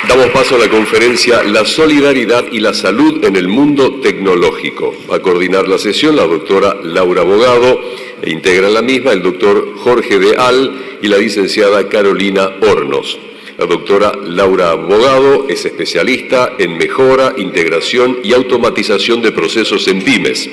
Damos paso a la conferencia La solidaridad y la salud en el mundo tecnológico. Va a coordinar la sesión la doctora Laura Bogado e integra la misma el doctor Jorge de Al y la licenciada Carolina Hornos. La doctora Laura Bogado es especialista en mejora, integración y automatización de procesos en pymes.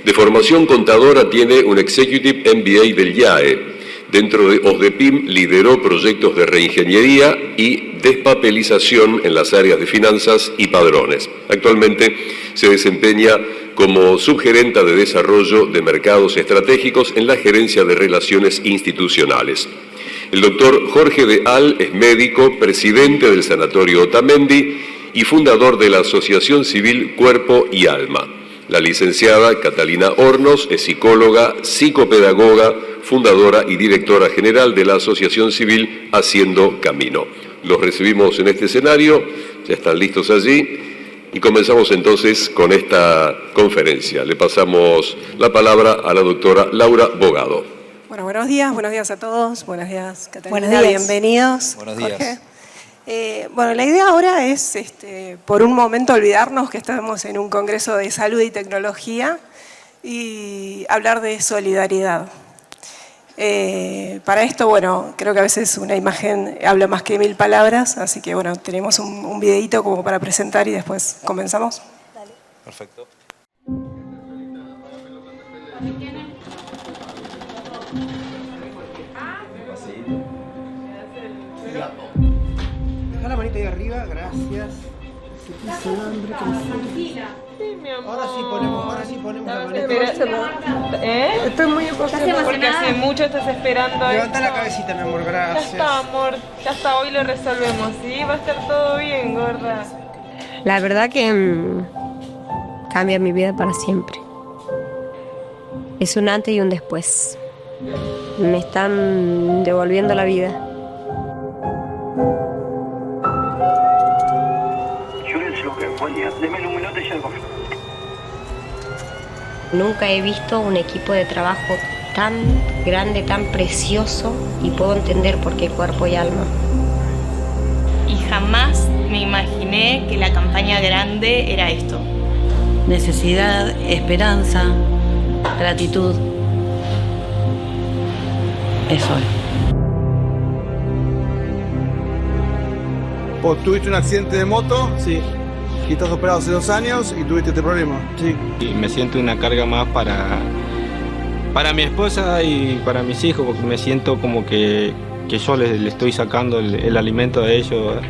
De formación contadora tiene un Executive MBA del IAE. Dentro de OSDEPIM lideró proyectos de reingeniería y despapelización en las áreas de finanzas y padrones. Actualmente se desempeña como subgerenta de desarrollo de mercados estratégicos en la gerencia de relaciones institucionales. El doctor Jorge de Al es médico, presidente del Sanatorio Otamendi y fundador de la Asociación Civil Cuerpo y Alma. La licenciada Catalina Hornos es psicóloga, psicopedagoga, fundadora y directora general de la Asociación Civil Haciendo Camino. Los recibimos en este escenario, ya están listos allí y comenzamos entonces con esta conferencia. Le pasamos la palabra a la doctora Laura Bogado. Bueno, buenos días a todos. Buenos días, Catalina. Buenos días. Bienvenidos. Buenos días. Jorge. Bueno, la idea ahora es, por un momento, olvidarnos que estamos en un congreso de salud y tecnología y hablar de solidaridad. Para esto, bueno, creo que a veces una imagen habla más que 1000 palabras, así que, bueno, tenemos un videíto como para presentar y después comenzamos. Dale. Perfecto. Deja la manita ahí arriba, gracias. Ahora sí ponemos la manita. Estoy muy emocionada. Porque hace mucho estás esperando. Levanta la esto. cabecita, mi amor, Ya gracias. está, amor. Ya está, hoy lo resolvemos, ¿sí? Va a estar todo bien, gorda. La verdad que cambia mi vida para siempre. Es un antes y un después. Me están devolviendo la vida. Nunca he visto un equipo de trabajo tan grande, tan precioso, y puedo entender por qué Cuerpo y Alma. Y jamás me imaginé que la campaña grande era esto. Necesidad, esperanza, gratitud. Eso es. ¿Vos tuviste un accidente de moto? Sí. Y estás operado hace 2 años y tuviste este problema. Sí. Y me siento una carga más para mi esposa y para mis hijos, porque me siento como que yo le estoy sacando el alimento a ellos.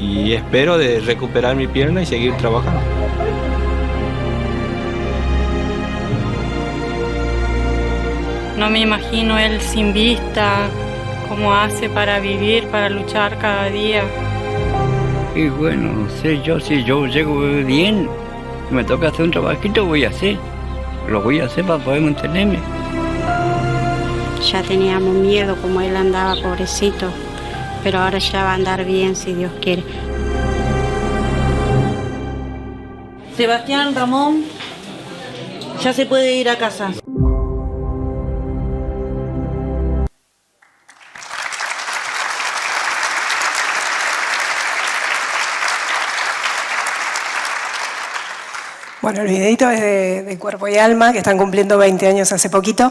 Y espero de recuperar mi pierna y seguir trabajando. No me imagino él sin vista, cómo hace para vivir, para luchar cada día. Y bueno, no sé, si yo llego bien, me toca hacer un trabajito, voy a hacer. Lo voy a hacer para poder mantenerme. Ya teníamos miedo como él andaba, pobrecito, pero ahora ya va a andar bien si Dios quiere. Sebastián, Ramón, ya se puede ir a casa. Bueno, el videito es de Cuerpo y Alma, que están cumpliendo 20 años hace poquito.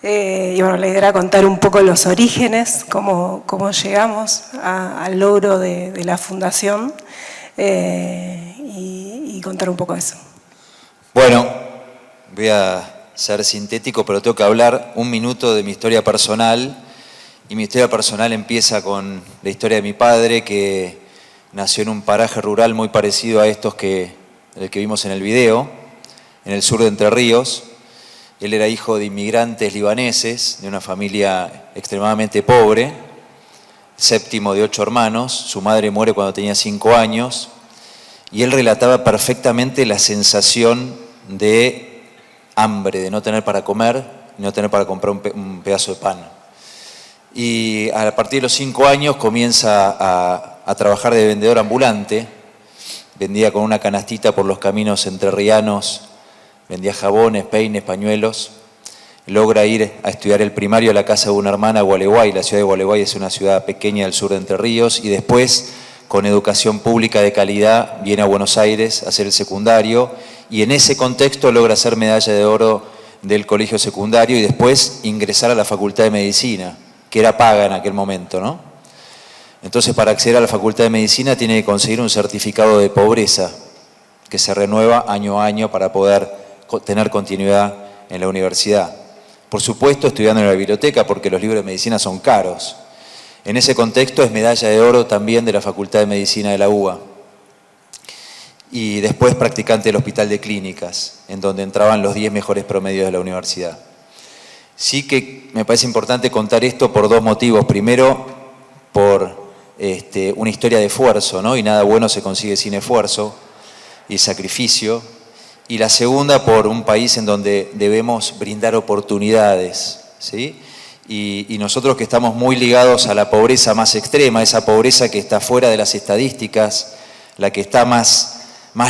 Y bueno, la idea era contar un poco los orígenes, cómo llegamos al logro de la fundación y contar un poco eso. Bueno, voy a ser sintético, pero tengo que hablar un minuto de mi historia personal. Y mi historia personal empieza con la historia de mi padre, que nació en un paraje rural muy parecido a estos el que vimos en el video, en el sur de Entre Ríos. Él era hijo de inmigrantes libaneses, de una familia extremadamente pobre, séptimo de 8 hermanos. Su madre muere cuando tenía 5 años, y él relataba perfectamente la sensación de hambre, de no tener para comer, y no tener para comprar un pedazo de pan. Y a partir de los 5 años comienza a trabajar de vendedor ambulante. Vendía con una canastita por los caminos entrerrianos, vendía jabones, peines, pañuelos. Logra ir a estudiar el primario a la casa de una hermana a Gualeguay. La ciudad de Gualeguay es una ciudad pequeña del sur de Entre Ríos. Y después con educación pública de calidad, viene a Buenos Aires a hacer el secundario y en ese contexto logra ser medalla de oro del colegio secundario y después ingresar a la Facultad de Medicina, que era paga en aquel momento, ¿no? Entonces, para acceder a la Facultad de Medicina tiene que conseguir un certificado de pobreza que se renueva año a año para poder tener continuidad en la universidad. Por supuesto, estudiando en la biblioteca porque los libros de medicina son caros. En ese contexto es medalla de oro también de la Facultad de Medicina de la UBA. Y después practicante del Hospital de Clínicas, en donde entraban los 10 mejores promedios de la universidad. Sí que me parece importante contar esto por dos motivos. Primero, por una historia de esfuerzo, ¿no? Y nada bueno se consigue sin esfuerzo y sacrificio. Y la segunda, por un país en donde debemos brindar oportunidades, ¿sí? Y nosotros que estamos muy ligados a la pobreza más extrema, esa pobreza que está fuera de las estadísticas, la que está más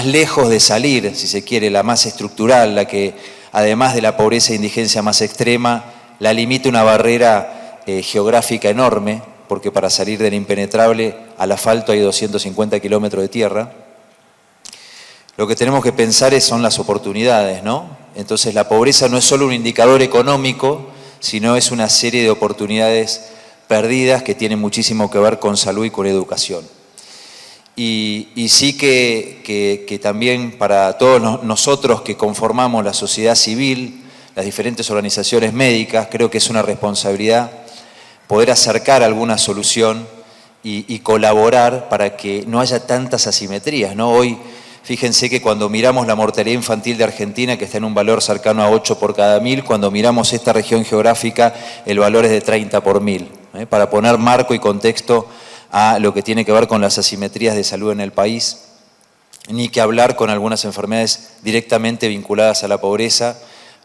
lejos de salir, si se quiere, la más estructural, la que además de la pobreza e indigencia más extrema, la limita una barrera geográfica enorme, porque para salir del impenetrable al asfalto hay 250 kilómetros de tierra. Lo que tenemos que pensar son las oportunidades, ¿no? Entonces la pobreza no es solo un indicador económico, sino es una serie de oportunidades perdidas que tienen muchísimo que ver con salud y con educación. Y sí que también para todos nosotros que conformamos la sociedad civil, las diferentes organizaciones médicas, creo que es una responsabilidad poder acercar alguna solución y colaborar para que no haya tantas asimetrías, ¿no? Hoy, fíjense que cuando miramos la mortalidad infantil de Argentina, que está en un valor cercano a 8 por cada 1000, cuando miramos esta región geográfica, el valor es de 30 por 1000, para poner marco y contexto a lo que tiene que ver con las asimetrías de salud en el país, ni que hablar con algunas enfermedades directamente vinculadas a la pobreza,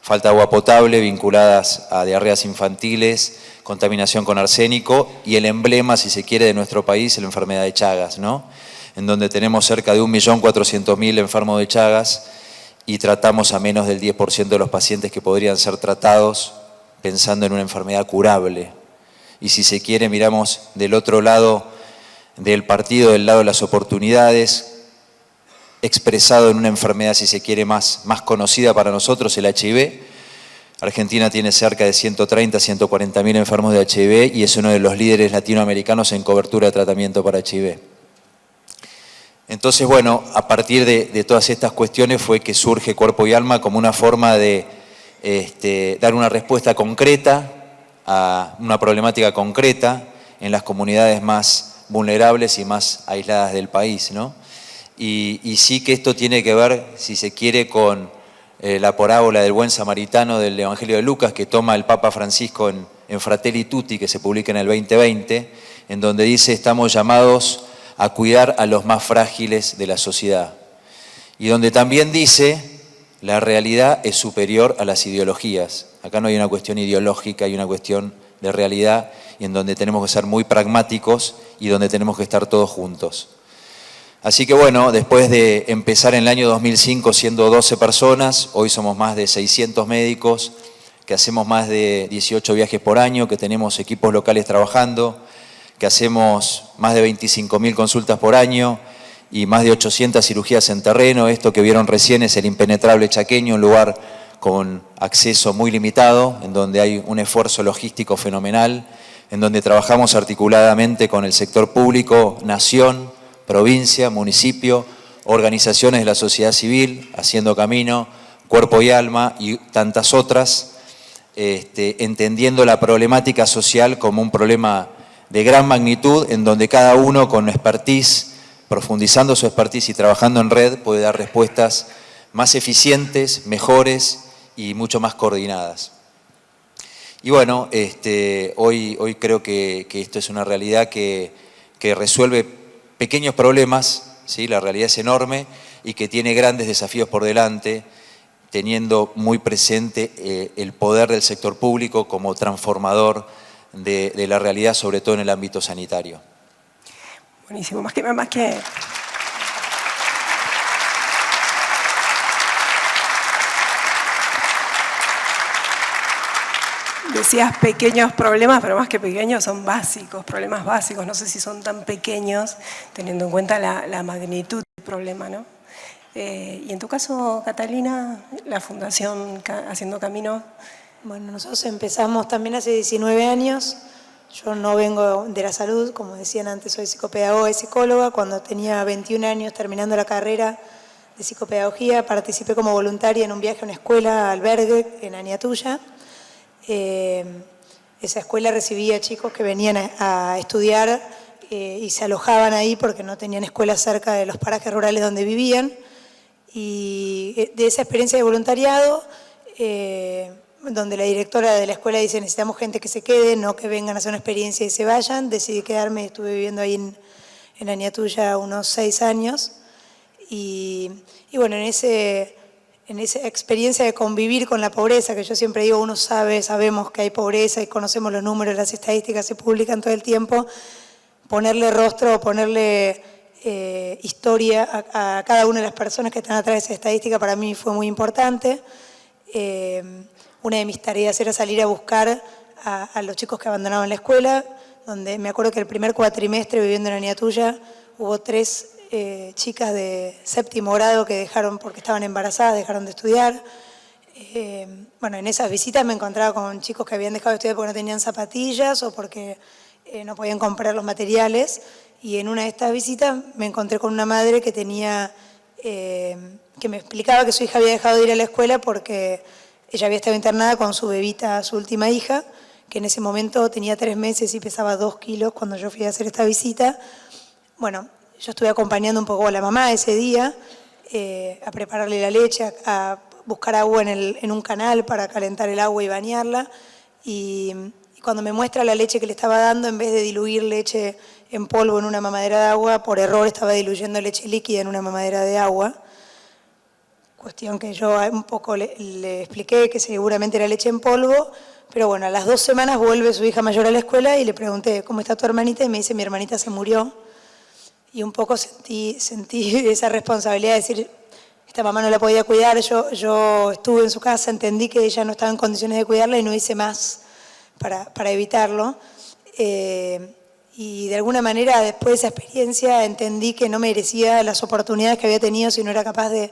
falta de agua potable, vinculadas a diarreas infantiles, contaminación con arsénico y el emblema, si se quiere, de nuestro país, la enfermedad de Chagas, ¿no? En donde tenemos cerca de 1.400.000 enfermos de Chagas y tratamos a menos del 10% de los pacientes que podrían ser tratados pensando en una enfermedad curable. Y si se quiere, miramos del otro lado del partido, del lado de las oportunidades, expresado en una enfermedad, si se quiere, más conocida para nosotros, el HIV. Argentina tiene cerca de 130, 140.000 enfermos de HIV y es uno de los líderes latinoamericanos en cobertura de tratamiento para HIV. Entonces, bueno, a partir de todas estas cuestiones fue que surge Cuerpo y Alma como una forma de dar una respuesta concreta a una problemática concreta en las comunidades más vulnerables y más aisladas del país, ¿no? Y sí que esto tiene que ver, si se quiere, con la parábola del buen samaritano del Evangelio de Lucas que toma el Papa Francisco en Fratelli Tutti, que se publica en el 2020, en donde dice: estamos llamados a cuidar a los más frágiles de la sociedad. Y donde también dice: la realidad es superior a las ideologías. Acá no hay una cuestión ideológica, hay una cuestión de realidad, y en donde tenemos que ser muy pragmáticos y donde tenemos que estar todos juntos. Así que bueno, después de empezar en el año 2005 siendo 12 personas, hoy somos más de 600 médicos, que hacemos más de 18 viajes por año, que tenemos equipos locales trabajando, que hacemos más de 25.000 consultas por año y más de 800 cirugías en terreno. Esto que vieron recién es el impenetrable chaqueño, un lugar con acceso muy limitado, en donde hay un esfuerzo logístico fenomenal, en donde trabajamos articuladamente con el sector público, nación, provincia, municipio, organizaciones de la sociedad civil, Haciendo Camino, Cuerpo y Alma y tantas otras, entendiendo la problemática social como un problema de gran magnitud, en donde cada uno con expertise, profundizando su expertise y trabajando en red, puede dar respuestas más eficientes, mejores y mucho más coordinadas. Y bueno, hoy creo que esto es una realidad que resuelve pequeños problemas, ¿sí? La realidad es enorme y que tiene grandes desafíos por delante, teniendo muy presente el poder del sector público como transformador de la realidad, sobre todo en el ámbito sanitario. Buenísimo, más decías pequeños problemas, pero más que pequeños son básicos, problemas básicos. No sé si son tan pequeños, teniendo en cuenta la magnitud del problema, ¿no? Y en tu caso, Catalina, la Fundación Haciendo Camino. Bueno, nosotros empezamos también hace 19 años. Yo no vengo de la salud, como decían antes, soy psicopedagoga y psicóloga. Cuando tenía 21 años, terminando la carrera de psicopedagogía, participé como voluntaria en un viaje a una escuela, albergue, en Aniatuya. Esa escuela recibía chicos que venían a estudiar y se alojaban ahí porque no tenían escuela cerca de los parajes rurales donde vivían. Y de esa experiencia de voluntariado, donde la directora de la escuela dice necesitamos gente que se quede, no que vengan a hacer una experiencia y se vayan, decidí quedarme, estuve viviendo ahí en Aniatuya unos 6 años. Y bueno, en esa experiencia de convivir con la pobreza, que yo siempre digo, uno sabemos que hay pobreza y conocemos los números, las estadísticas se publican todo el tiempo, ponerle rostro, ponerle historia a cada una de las personas que están atrás de esa estadística para mí fue muy importante. Una de mis tareas era salir a buscar a los chicos que abandonaban la escuela, donde me acuerdo que el primer cuatrimestre viviendo en Aniatuya hubo 3 chicas de 7º grado que dejaron, porque estaban embarazadas, dejaron de estudiar. Bueno, en esas visitas me encontraba con chicos que habían dejado de estudiar porque no tenían zapatillas o porque no podían comprar los materiales. Y en una de estas visitas me encontré con una madre que tenía, que me explicaba que su hija había dejado de ir a la escuela porque ella había estado internada con su bebita, su última hija, que en ese momento tenía 3 meses y pesaba 2 kilos cuando yo fui a hacer esta visita. Bueno, yo estuve acompañando un poco a la mamá ese día, a prepararle la leche, a buscar agua en un canal para calentar el agua y bañarla. Y cuando me muestra la leche que le estaba dando, en vez de diluir leche en polvo en una mamadera de agua, por error estaba diluyendo leche líquida en una mamadera de agua. Cuestión que yo un poco le expliqué que seguramente era leche en polvo, pero bueno, a las 2 semanas vuelve su hija mayor a la escuela y le pregunté, ¿cómo está tu hermanita? Y me dice, mi hermanita se murió. Y un poco sentí esa responsabilidad de decir, esta mamá no la podía cuidar, yo estuve en su casa, entendí que ella no estaba en condiciones de cuidarla y no hice más para evitarlo. Y de alguna manera, después de esa experiencia, entendí que no merecía las oportunidades que había tenido si no era capaz de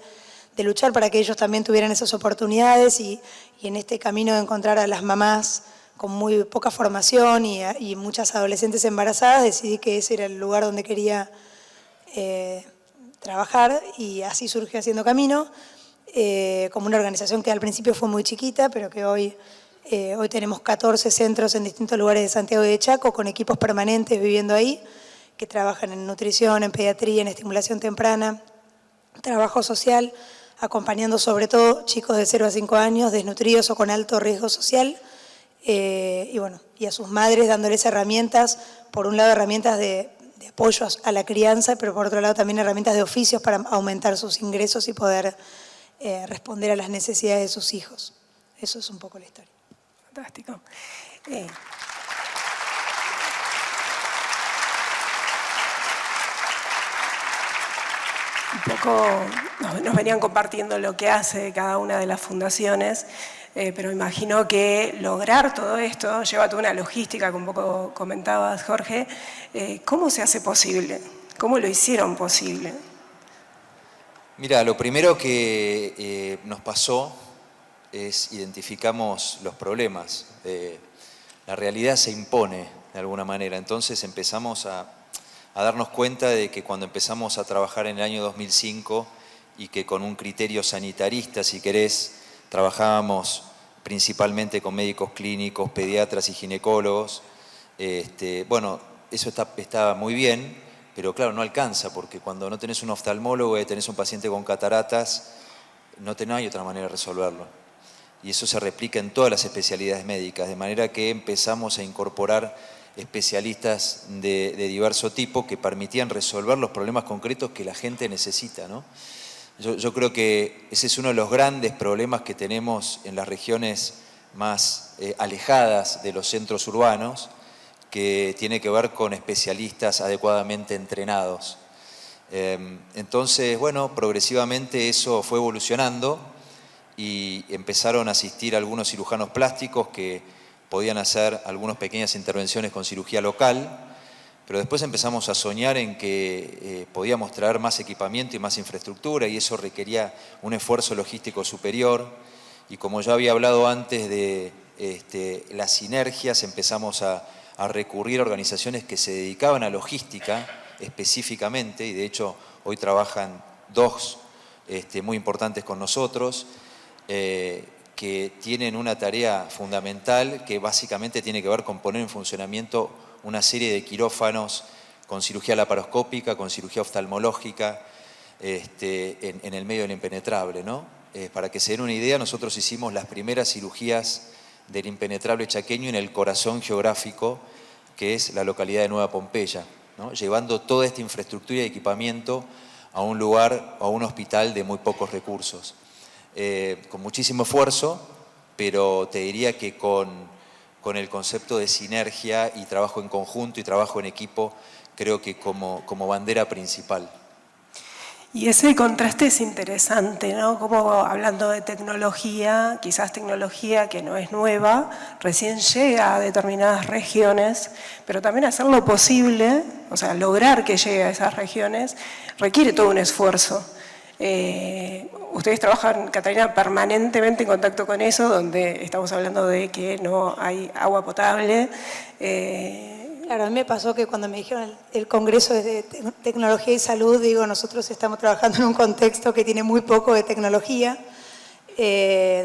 luchar para que ellos también tuvieran esas oportunidades y en este camino de encontrar a las mamás con muy poca formación y muchas adolescentes embarazadas, decidí que ese era el lugar donde quería trabajar y así surgió Haciendo Camino, como una organización que al principio fue muy chiquita, pero que hoy tenemos 14 centros en distintos lugares de Santiago y de Chaco, con equipos permanentes viviendo ahí, que trabajan en nutrición, en pediatría, en estimulación temprana, trabajo social, acompañando sobre todo chicos de 0 a 5 años, desnutridos o con alto riesgo social, y bueno, y a sus madres dándoles herramientas, por un lado herramientas de apoyo a la crianza, pero por otro lado también herramientas de oficios para aumentar sus ingresos y poder responder a las necesidades de sus hijos. Eso es un poco la historia. Fantástico. Un poco nos venían compartiendo lo que hace cada una de las fundaciones, pero imagino que lograr todo esto lleva toda una logística, que un poco comentabas, Jorge. ¿Cómo se hace posible? ¿Cómo lo hicieron posible? Mira, lo primero que nos pasó es identificamos los problemas. La realidad se impone de alguna manera, entonces empezamos a darnos cuenta de que cuando empezamos a trabajar en el año 2005 y que con un criterio sanitarista, si querés, trabajábamos principalmente con médicos clínicos, pediatras y ginecólogos, bueno, eso está muy bien, pero claro, no alcanza, porque cuando no tenés un oftalmólogo y tenés un paciente con cataratas, no hay otra manera de resolverlo. Y eso se replica en todas las especialidades médicas, de manera que empezamos a incorporar especialistas de diverso tipo que permitían resolver los problemas concretos que la gente necesita, ¿no? Yo creo que ese es uno de los grandes problemas que tenemos en las regiones más alejadas de los centros urbanos, que tiene que ver con especialistas adecuadamente entrenados. Entonces, bueno, progresivamente eso fue evolucionando y empezaron a asistir algunos cirujanos plásticos que podían hacer algunas pequeñas intervenciones con cirugía local, pero después empezamos a soñar en que podíamos traer más equipamiento y más infraestructura, y eso requería un esfuerzo logístico superior. Y como ya había hablado antes de las sinergias, empezamos a recurrir a organizaciones que se dedicaban a logística específicamente, y de hecho hoy trabajan dos muy importantes con nosotros, que tienen una tarea fundamental que básicamente tiene que ver con poner en funcionamiento una serie de quirófanos con cirugía laparoscópica, con cirugía oftalmológica, en el medio del impenetrable, ¿no? Para que se den una idea, nosotros hicimos las primeras cirugías del impenetrable chaqueño en el corazón geográfico, que es la localidad de Nueva Pompeya, ¿no? Llevando toda esta infraestructura y equipamiento a un lugar, a un hospital de muy pocos recursos. Con muchísimo esfuerzo, pero te diría que con el concepto de sinergia y trabajo en conjunto y trabajo en equipo, creo que como bandera principal. Y ese contraste es interesante, ¿no? Como hablando de tecnología, quizás tecnología que no es nueva, recién llega a determinadas regiones, pero también hacer lo posible, o sea, lograr que llegue a esas regiones, requiere todo un esfuerzo. Ustedes trabajan, Catalina, permanentemente en contacto con eso, donde estamos hablando de que no hay agua potable. Claro, a mí me pasó que cuando me dijeron el Congreso de Tecnología y Salud, digo, nosotros estamos trabajando en un contexto que tiene muy poco de tecnología,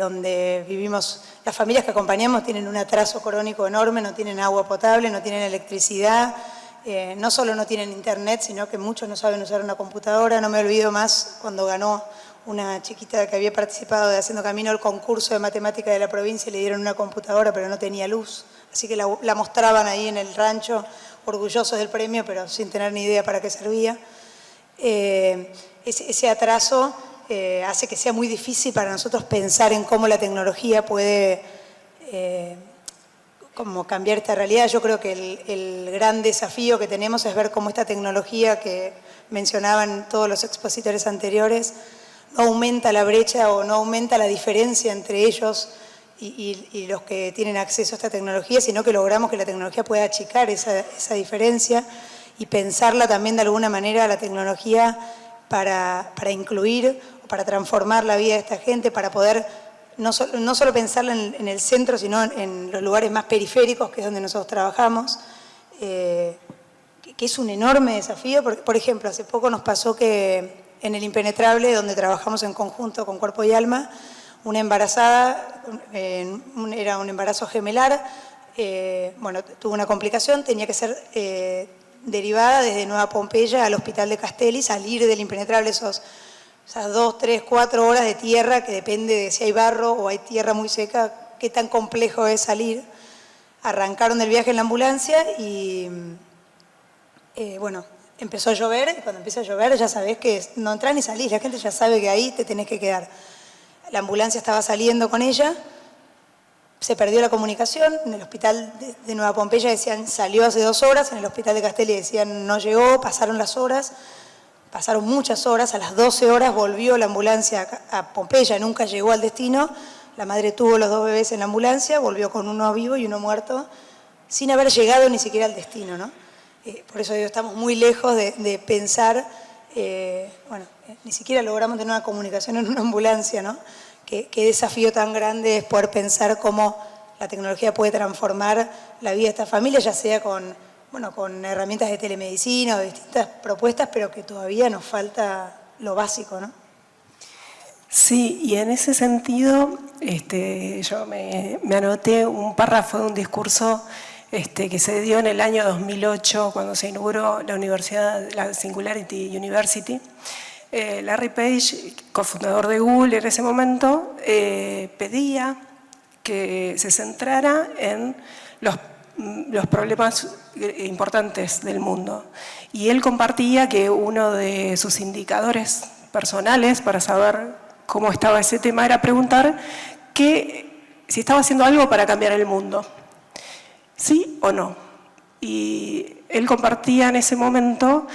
donde vivimos, las familias que acompañamos tienen un atraso crónico enorme, no tienen agua potable, no tienen electricidad, no solo no tienen internet, sino que muchos no saben usar una computadora. No me olvido más cuando ganó una chiquita que había participado de Haciendo Camino el concurso de matemática de la provincia y le dieron una computadora, pero no tenía luz. Así que la mostraban ahí en el rancho, orgullosos del premio, pero sin tener ni idea para qué servía. Ese atraso hace que sea muy difícil para nosotros pensar en cómo la tecnología puede como cambiar esta realidad. Yo creo que el gran desafío que tenemos es ver cómo esta tecnología que mencionaban todos los expositores anteriores no aumenta la brecha o no aumenta la diferencia entre ellos y los que tienen acceso a esta tecnología, sino que logramos que la tecnología pueda achicar esa diferencia y pensarla también de alguna manera, la tecnología para incluir o para transformar la vida de esta gente, para poder no solo pensarla en el centro, sino en los lugares más periféricos, que es donde nosotros trabajamos, que es un enorme desafío. Por ejemplo, hace poco nos pasó que en el impenetrable, donde trabajamos en conjunto con Cuerpo y Alma, una embarazada, era un embarazo gemelar, bueno, tuvo una complicación, tenía que ser derivada desde Nueva Pompeya al hospital de Castelli, salir del impenetrable esas 2, 3, 4 horas de tierra, que depende de si hay barro o hay tierra muy seca, qué tan complejo es salir. Arrancaron del viaje en la ambulancia y, bueno, empezó a llover, y cuando empieza a llover ya sabés que no entras ni salís, la gente ya sabe que ahí te tenés que quedar. La ambulancia estaba saliendo con ella, se perdió la comunicación, en el hospital de Nueva Pompeya decían salió hace 2 horas, en el hospital de Castelli decían no llegó, pasaron las horas, pasaron muchas horas, a las 12 horas volvió la ambulancia a Pompeya, nunca llegó al destino, la madre tuvo los 2 bebés en la ambulancia, volvió con uno vivo y uno muerto, sin haber llegado ni siquiera al destino, ¿no? Por eso digo, estamos muy lejos de pensar, bueno, ni siquiera logramos tener una comunicación en una ambulancia, ¿no? Qué desafío tan grande es poder pensar cómo la tecnología puede transformar la vida de esta familia, ya sea con herramientas de telemedicina o de distintas propuestas, pero que todavía nos falta lo básico, ¿no? Sí, y en ese sentido, yo me anoté un párrafo de un discurso que se dio en el año 2008, cuando se inauguró la universidad, la Singularity University. Larry Page, cofundador de Google en ese momento, pedía que se centrara en los problemas importantes del mundo. Y él compartía que uno de sus indicadores personales para saber cómo estaba ese tema era preguntar si estaba haciendo algo para cambiar el mundo. ¿Sí o no? Y él compartía en ese momento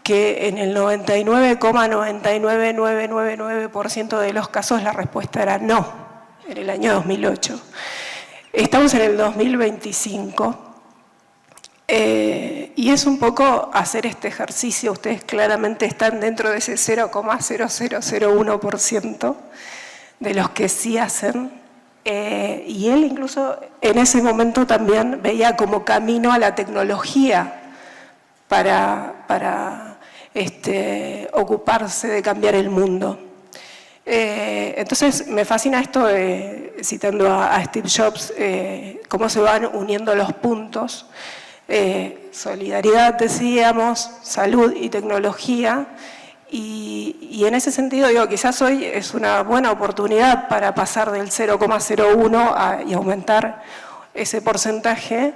que en el 99,99999% de los casos la respuesta era no, en el año 2008. Estamos en el 2025 y es un poco hacer este ejercicio. Ustedes claramente están dentro de ese 0,0001% de los que sí hacen. Y él incluso en ese momento también veía como camino a la tecnología para ocuparse de cambiar el mundo. Entonces me fascina esto, citando a Steve Jobs, cómo se van uniendo los puntos. Solidaridad, decíamos, salud y tecnología. Y en ese sentido, digo, quizás hoy es una buena oportunidad para pasar del 0,01 y aumentar ese porcentaje,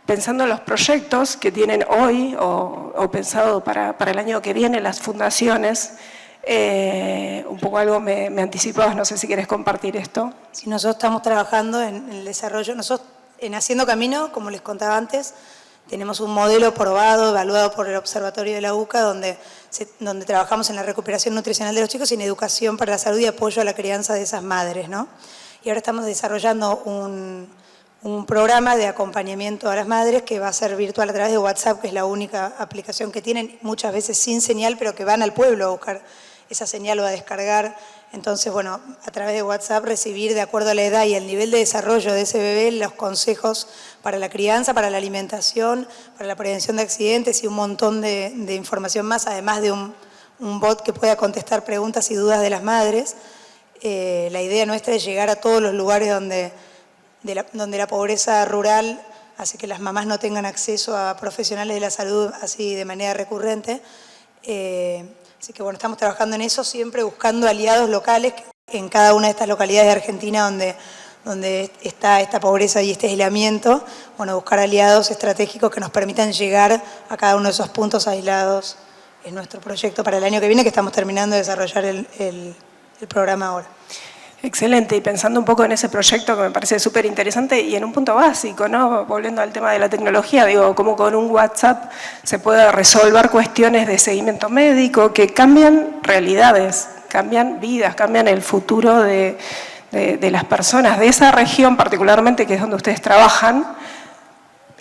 pensando en los proyectos que tienen hoy o pensado para el año que viene las fundaciones. Un poco algo me anticipabas, no sé si quieres compartir esto. Sí, nosotros estamos trabajando en el desarrollo, nosotros en Haciendo Camino, como les contaba antes, tenemos un modelo probado, evaluado por el Observatorio de la UCA, donde trabajamos en la recuperación nutricional de los chicos y en educación para la salud y apoyo a la crianza de esas madres, ¿no? Y ahora estamos desarrollando un programa de acompañamiento a las madres que va a ser virtual a través de WhatsApp, que es la única aplicación que tienen, muchas veces sin señal, pero que van al pueblo a buscar esa señal o a descargar. Entonces, bueno, a través de WhatsApp recibir, de acuerdo a la edad y el nivel de desarrollo de ese bebé, los consejos para la crianza, para la alimentación, para la prevención de accidentes y un montón de información más, además de un bot que pueda contestar preguntas y dudas de las madres. La idea nuestra es llegar a todos los lugares donde la pobreza rural hace que las mamás no tengan acceso a profesionales de la salud así de manera recurrente. Así que bueno, estamos trabajando en eso, siempre buscando aliados locales en cada una de estas localidades de Argentina donde está esta pobreza y este aislamiento. Bueno, buscar aliados estratégicos que nos permitan llegar a cada uno de esos puntos aislados. Es nuestro proyecto para el año que viene, que estamos terminando de desarrollar el programa ahora. Excelente, y pensando un poco en ese proyecto que me parece súper interesante y en un punto básico, ¿no? Volviendo al tema de la tecnología, digo, cómo con un WhatsApp se puede resolver cuestiones de seguimiento médico que cambian realidades, cambian vidas, cambian el futuro de las personas de esa región particularmente, que es donde ustedes trabajan,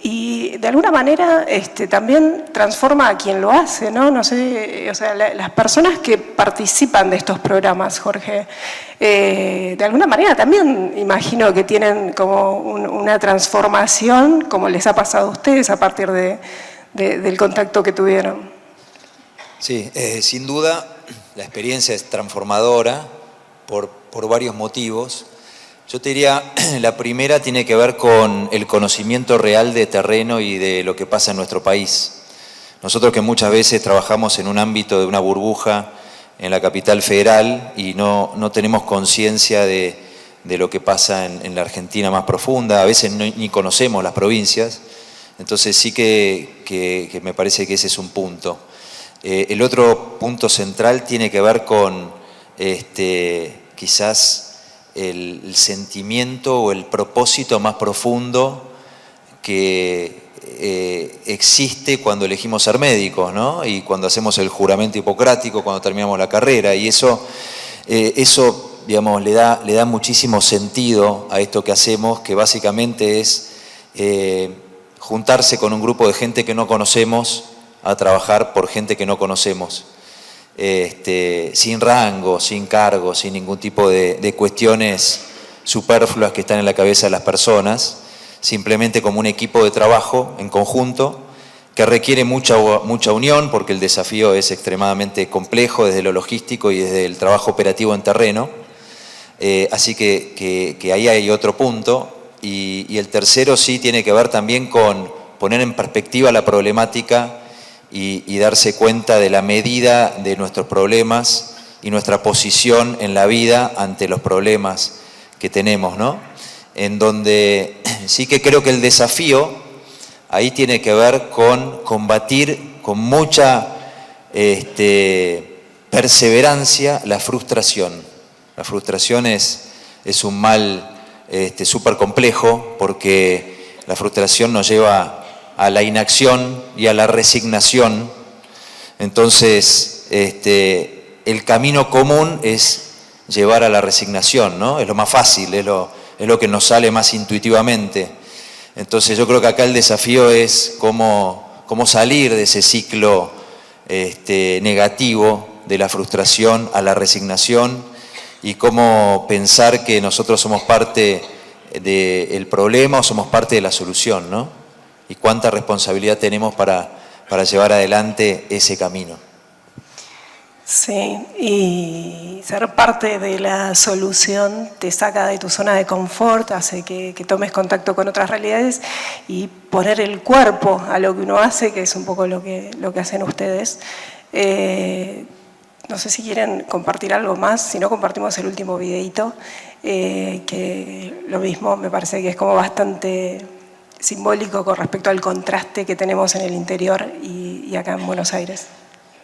y de alguna manera también transforma a quien lo hace, ¿no? No sé, o sea, las personas que participan de estos programas, Jorge, de alguna manera también imagino que tienen como una transformación, como les ha pasado a ustedes a partir del contacto que tuvieron. Sí, sin duda la experiencia es transformadora por varios motivos. Yo te diría, la primera tiene que ver con el conocimiento real de terreno y de lo que pasa en nuestro país. Nosotros que muchas veces trabajamos en un ámbito de una burbuja en la capital federal y no tenemos conciencia de lo que pasa en la Argentina más profunda, a veces ni conocemos las provincias, entonces sí que me parece que ese es un punto. El otro punto central tiene que ver con quizás el sentimiento o el propósito más profundo que existe cuando elegimos ser médicos, ¿no? Y cuando hacemos el juramento hipocrático, cuando terminamos la carrera, y eso digamos, le da muchísimo sentido a esto que hacemos, que básicamente es juntarse con un grupo de gente que no conocemos a trabajar por gente que no conocemos. Sin rango, sin cargo, sin ningún tipo de cuestiones superfluas que están en la cabeza de las personas, simplemente como un equipo de trabajo en conjunto que requiere mucha unión, porque el desafío es extremadamente complejo desde lo logístico y desde el trabajo operativo en terreno. Así que ahí hay otro punto. Y el tercero sí tiene que ver también con poner en perspectiva la problemática y darse cuenta de la medida de nuestros problemas y nuestra posición en la vida ante los problemas que tenemos, ¿no? En donde sí que creo que el desafío ahí tiene que ver con combatir con mucha perseverancia la frustración. La frustración es un mal súper complejo, porque la frustración nos lleva a la inacción y a la resignación. Entonces, el camino común es llevar a la resignación, ¿no? Es lo más fácil, es lo es lo que nos sale más intuitivamente. Entonces yo creo que acá el desafío es cómo salir de ese ciclo negativo de la frustración a la resignación y cómo pensar que nosotros somos parte del problema o somos parte de la solución, ¿no? Y cuánta responsabilidad tenemos para llevar adelante ese camino. Sí, y ser parte de la solución te saca de tu zona de confort, hace que tomes contacto con otras realidades y poner el cuerpo a lo que uno hace, que es un poco lo que hacen ustedes. No sé si quieren compartir algo más, si no compartimos el último videíto, que lo mismo me parece que es como bastante simbólico con respecto al contraste que tenemos en el interior y acá en Buenos Aires.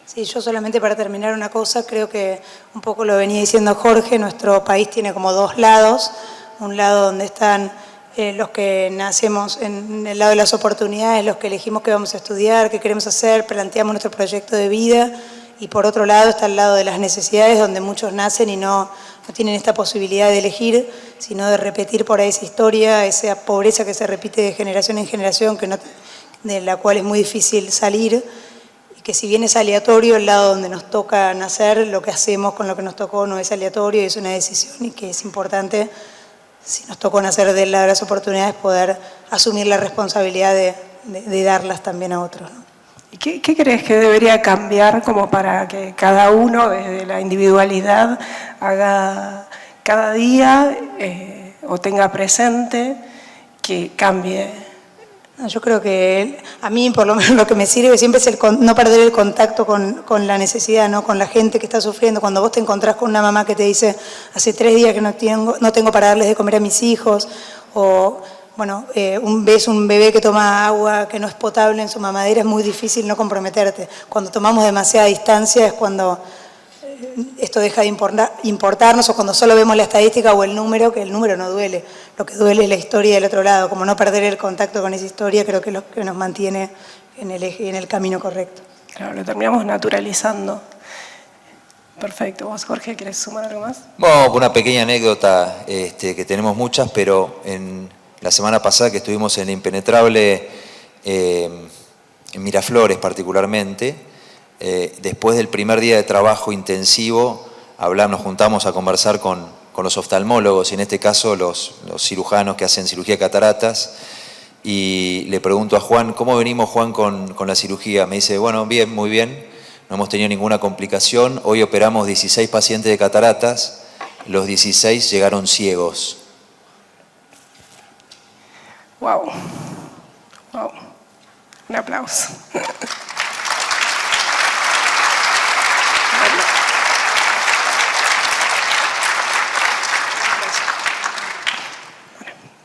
Sí, yo solamente para terminar una cosa, creo que un poco lo venía diciendo Jorge, nuestro país tiene como dos lados, un lado donde están los que nacemos en el lado de las oportunidades, los que elegimos qué vamos a estudiar, qué queremos hacer, planteamos nuestro proyecto de vida, y por otro lado está el lado de las necesidades, donde muchos nacen y no tienen esta posibilidad de elegir, sino de repetir por ahí esa historia, esa pobreza que se repite de generación en generación, de la cual es muy difícil salir, y que si bien es aleatorio el lado donde nos toca nacer, lo que hacemos con lo que nos tocó no es aleatorio, es una decisión y que es importante, si nos tocó nacer del lado de las oportunidades, poder asumir la responsabilidad de darlas también a otros, ¿no? ¿Y qué crees que debería cambiar como para que cada uno desde la individualidad haga cada día o tenga presente que cambie? Yo creo que a mí por lo menos lo que me sirve siempre es no perder el contacto con la necesidad, ¿no? Con la gente que está sufriendo. Cuando vos te encontrás con una mamá que te dice hace 3 días que no tengo para darles de comer a mis hijos, o bueno, ves un bebé que toma agua que no es potable en su mamadera, es muy difícil no comprometerte. Cuando tomamos demasiada distancia es cuando esto deja de importarnos, o cuando solo vemos la estadística o el número, que el número no duele. Lo que duele es la historia del otro lado. Como no perder el contacto con esa historia, creo que es lo que nos mantiene en el camino correcto. Claro, lo terminamos naturalizando. Perfecto. ¿Vos, Jorge, querés sumar algo más? Bueno, una pequeña anécdota, que tenemos muchas, pero la semana pasada que estuvimos en Impenetrable, en Miraflores particularmente, después del primer día de trabajo intensivo, nos juntamos a conversar con los oftalmólogos, y en este caso los cirujanos que hacen cirugía de cataratas, y le pregunto a Juan, ¿cómo venimos, Juan, con la cirugía? Me dice, bueno, bien, muy bien, no hemos tenido ninguna complicación, hoy operamos 16 pacientes de cataratas, los 16 llegaron ciegos. Wow. Wow. Un aplauso.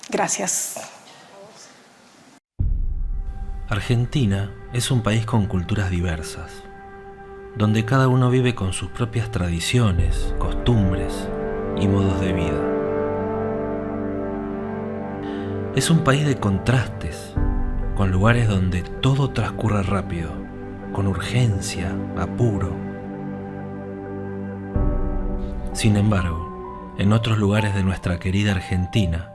Gracias. Argentina es un país con culturas diversas, donde cada uno vive con sus propias tradiciones, costumbres y modos de vida. Es un país de contrastes, con lugares donde todo transcurre rápido, con urgencia, apuro. Sin embargo, en otros lugares de nuestra querida Argentina,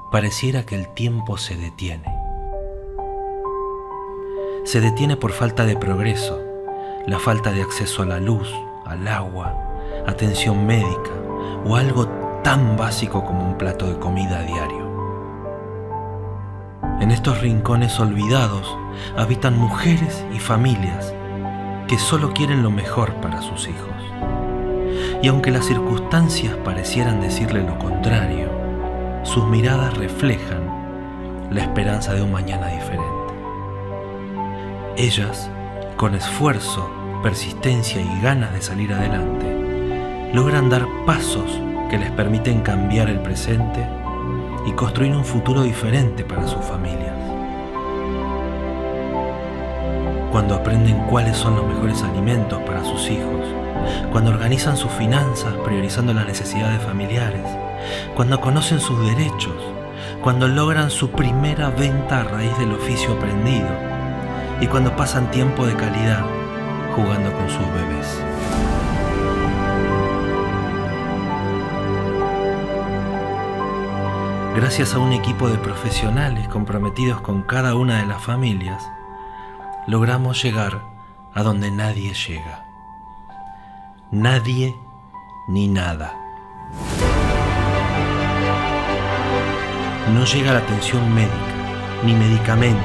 pareciera que el tiempo se detiene. Se detiene por falta de progreso, la falta de acceso a la luz, al agua, atención médica o algo tan básico como un plato de comida a diario. En estos rincones olvidados habitan mujeres y familias que solo quieren lo mejor para sus hijos. Y aunque las circunstancias parecieran decirle lo contrario, sus miradas reflejan la esperanza de un mañana diferente. Ellas, con esfuerzo, persistencia y ganas de salir adelante, logran dar pasos que les permiten cambiar el presente y construir un futuro diferente para sus familias. Cuando aprenden cuáles son los mejores alimentos para sus hijos, cuando organizan sus finanzas priorizando las necesidades familiares, cuando conocen sus derechos, cuando logran su primera venta a raíz del oficio aprendido y cuando pasan tiempo de calidad jugando con sus bebés. gracias a un equipo de profesionales comprometidos con cada una de las familias, logramos llegar a donde nadie llega. Nadie ni nada. No llega la atención médica, ni medicamentos,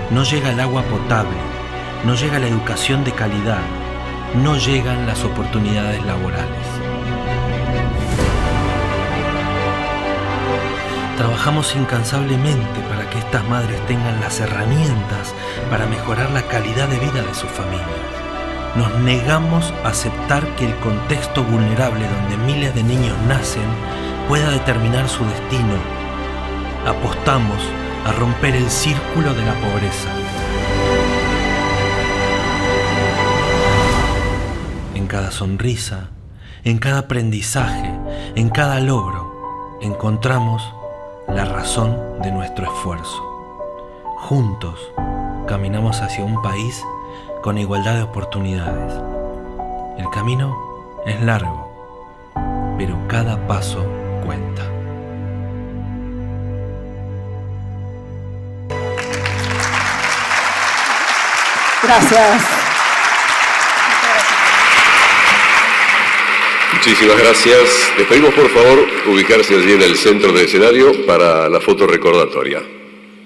no llega el agua potable, no llega la educación de calidad, no llegan las oportunidades laborales. Trabajamos incansablemente para que estas madres tengan las herramientas para mejorar la calidad de vida de sus familias. Nos negamos a aceptar que el contexto vulnerable donde miles de niños nacen pueda determinar su destino. Apostamos a romper el círculo de la pobreza. En cada sonrisa, en cada aprendizaje, en cada logro, encontramos la razón de nuestro esfuerzo. Juntos caminamos hacia un país con igualdad de oportunidades. El camino es largo, pero cada paso cuenta. Gracias. Muchísimas gracias. Les pedimos por favor ubicarse allí en el centro del escenario para la foto recordatoria.